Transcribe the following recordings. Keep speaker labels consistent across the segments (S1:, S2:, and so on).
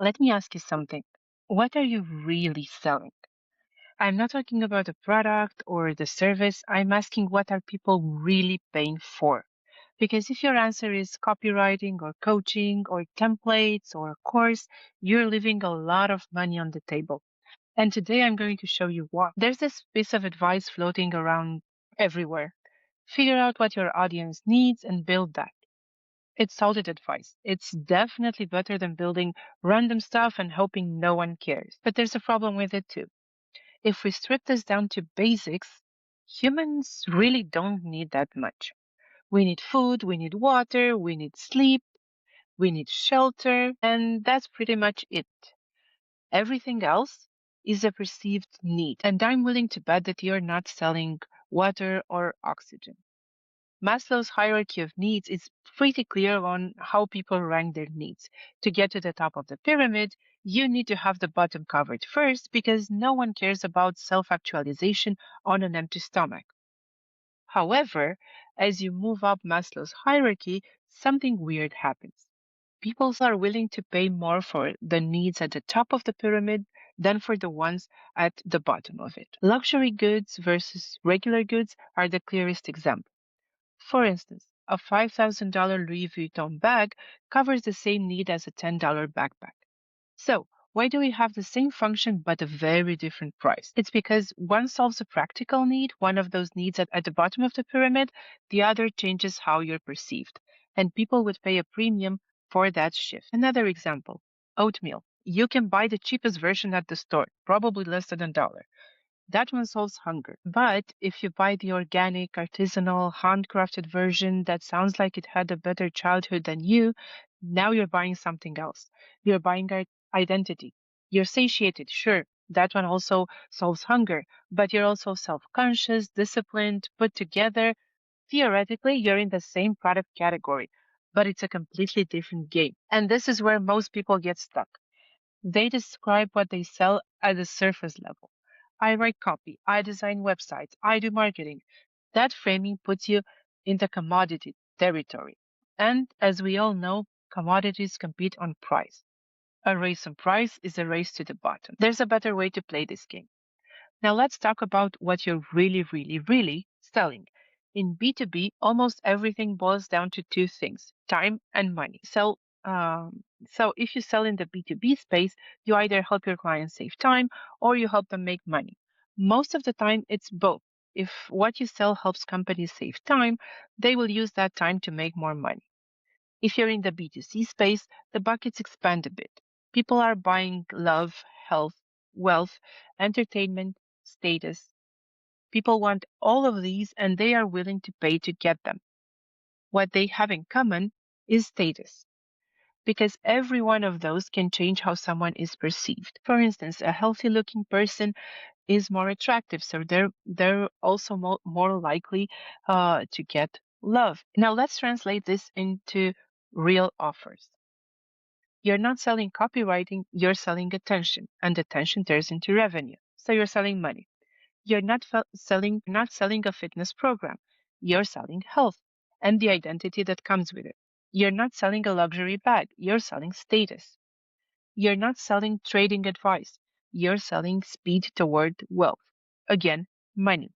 S1: Let me ask you something. What are you really selling? I'm not talking about the product or the service. I'm asking what are people really paying for? Because if your answer is copywriting or coaching or templates or a course, you're leaving a lot of money on the table. And today I'm going to show you why. There's this piece of advice floating around everywhere. Figure out what your audience needs and build that. It's solid advice. It's definitely better than building random stuff and hoping no one cares. But there's a problem with it too. If we strip this down to basics, humans really don't need that much. We need food, we need water, we need sleep, we need shelter, and that's pretty much it. Everything else is a perceived need. And I'm willing to bet that you're not selling water or oxygen. Maslow's hierarchy of needs is pretty clear on how people rank their needs. To get to the top of the pyramid, you need to have the bottom covered first because no one cares about self actualization on an empty stomach. However, as you move up Maslow's hierarchy, something weird happens. People are willing to pay more for the needs at the top of the pyramid than for the ones at the bottom of it. Luxury goods versus regular goods are the clearest example. For instance, a $5,000 Louis Vuitton bag covers the same need as a $10 backpack. So, why do we have the same function but a very different price? It's because one solves a practical need, one of those needs at the bottom of the pyramid, the other changes how you're perceived. And people would pay a premium for that shift. Another example, oatmeal. You can buy the cheapest version at the store, probably less than $1. That one solves hunger. But if you buy the organic, artisanal, handcrafted version that sounds like it had a better childhood than you, now you're buying something else. You're buying identity. You're satiated, sure. That one also solves hunger, but you're also self conscious, disciplined, put together. Theoretically, you're in the same product category, but it's a completely different game. And this is where most people get stuck. They describe what they sell at the surface level. I write copy, I design websites, I do marketing. That framing puts you in the commodity territory. And as we all know, commodities compete on price. A race on price is a race to the bottom. There's a better way to play this game. Now let's talk about what you're really selling. In B2B, almost everything boils down to two things, time and money. So if you sell in the B2B space, you either help your clients save time or you help them make money. Most of the time, it's both. If what you sell helps companies save time, they will use that time to make more money. If you're in the B2C space, the buckets expand a bit. People are buying love, health, wealth, entertainment, status. People want all of these and they are willing to pay to get them. What they have in common is status, because every one of those can change how someone is perceived. For instance, a healthy looking person is more attractive, so they're also more likely to get love. Now let's translate this into real offers. You're not selling copywriting, you're selling attention, and attention turns into revenue. So you're selling money. You're not selling a fitness program. You're selling health and the identity that comes with it. You're not selling a luxury bag. You're selling status. You're not selling trading advice. You're selling speed toward wealth. Again, money.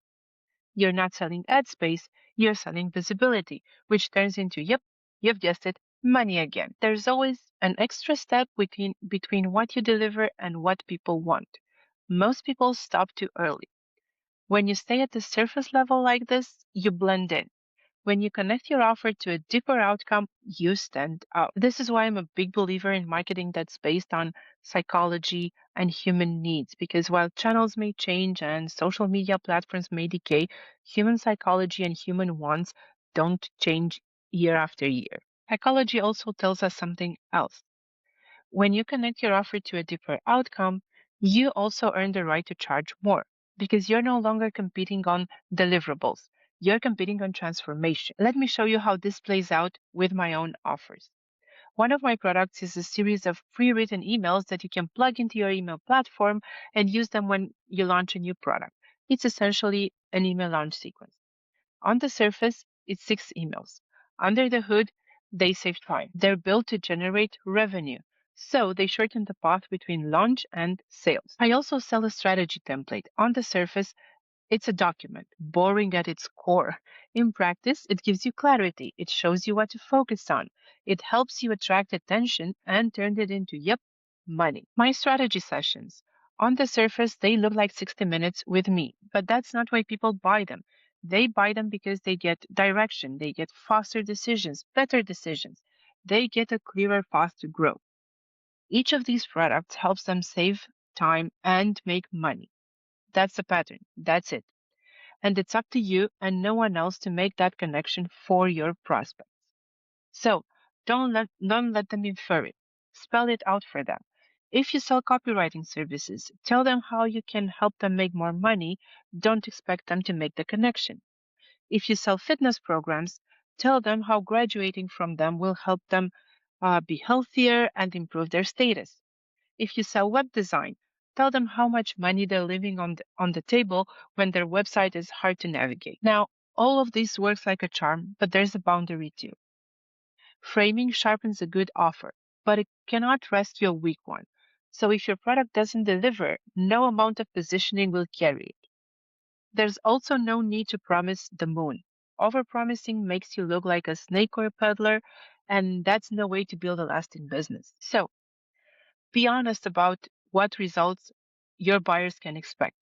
S1: You're not selling ad space. You're selling visibility, which turns into, yep, you've guessed it, money again. There's always an extra step between what you deliver and what people want. Most people stop too early. When you stay at the surface level like this, you blend in. When you connect your offer to a deeper outcome, you stand out. This is why I'm a big believer in marketing that's based on psychology and human needs, because while channels may change and social media platforms may decay, human psychology and human wants don't change year after year. Psychology also tells us something else. When you connect your offer to a deeper outcome, you also earn the right to charge more because you're no longer competing on deliverables. You're competing on transformation. Let me show you how this plays out with my own offers. One of my products is a series of pre-written emails that you can plug into your email platform and use them when you launch a new product. It's essentially an email launch sequence. On the surface, it's 6 emails. Under the hood, they save time. They're built to generate revenue. So they shorten the path between launch and sales. I also sell a strategy template. On the surface, it's a document, boring at its core. In practice, it gives you clarity. It shows you what to focus on. It helps you attract attention and turn it into, yep, money. My strategy sessions. On the surface, they look like 60 minutes with me, but that's not why people buy them. They buy them because they get direction, they get faster decisions, better decisions. They get a clearer path to grow. Each of these products helps them save time and make money. That's the pattern. That's it. And it's up to you and no one else to make that connection for your prospects. So don't let them infer it. Spell it out for them. If you sell copywriting services, tell them how you can help them make more money. Don't expect them to make the connection. If you sell fitness programs, tell them how graduating from them will help them be healthier and improve their status. If you sell web design, tell them how much money they're leaving on the table when their website is hard to navigate. Now, all of this works like a charm, but there's a boundary too. Framing sharpens a good offer, but it cannot rescue a weak one. So if your product doesn't deliver, no amount of positioning will carry it. There's also no need to promise the moon. Overpromising makes you look like a snake oil peddler, and that's no way to build a lasting business. So be honest about what results your buyers can expect.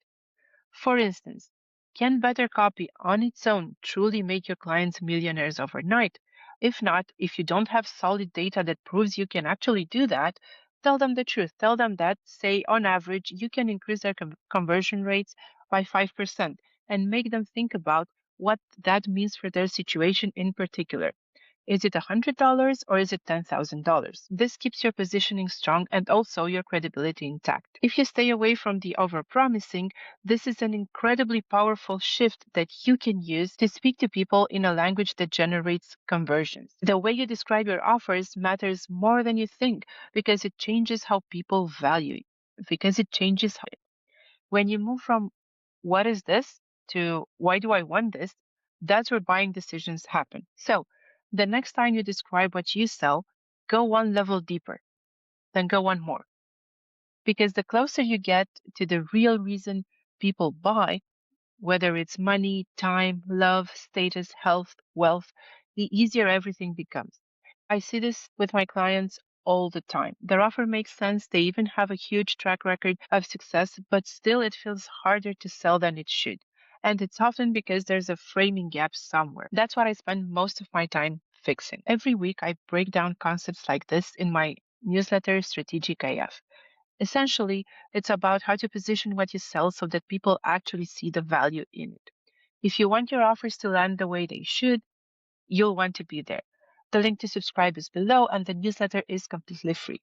S1: For instance, can better copy on its own truly make your clients millionaires overnight? If not, if you don't have solid data that proves you can actually do that, tell them the truth. Tell them that, say, on average, you can increase their conversion rates by 5% and make them think about what that means for their situation in particular. Is it $100 or is it $10,000? This keeps your positioning strong and also your credibility intact. If you stay away from the overpromising, this is an incredibly powerful shift that you can use to speak to people in a language that generates conversions. The way you describe your offers matters more than you think because it changes how people value you, because it changes how when you move from what is this to why do I want this, that's where buying decisions happen. So the next time you describe what you sell, go one level deeper, then go one more. Because the closer you get to the real reason people buy, whether it's money, time, love, status, health, wealth, the easier everything becomes. I see this with my clients all the time. Their offer makes sense. They even have a huge track record of success, but still it feels harder to sell than it should. And it's often because there's a framing gap somewhere. That's what I spend most of my time fixing. Every week, I break down concepts like this in my newsletter, Strategic AF. Essentially, it's about how to position what you sell so that people actually see the value in it. If you want your offers to land the way they should, you'll want to be there. The link to subscribe is below, and the newsletter is completely free.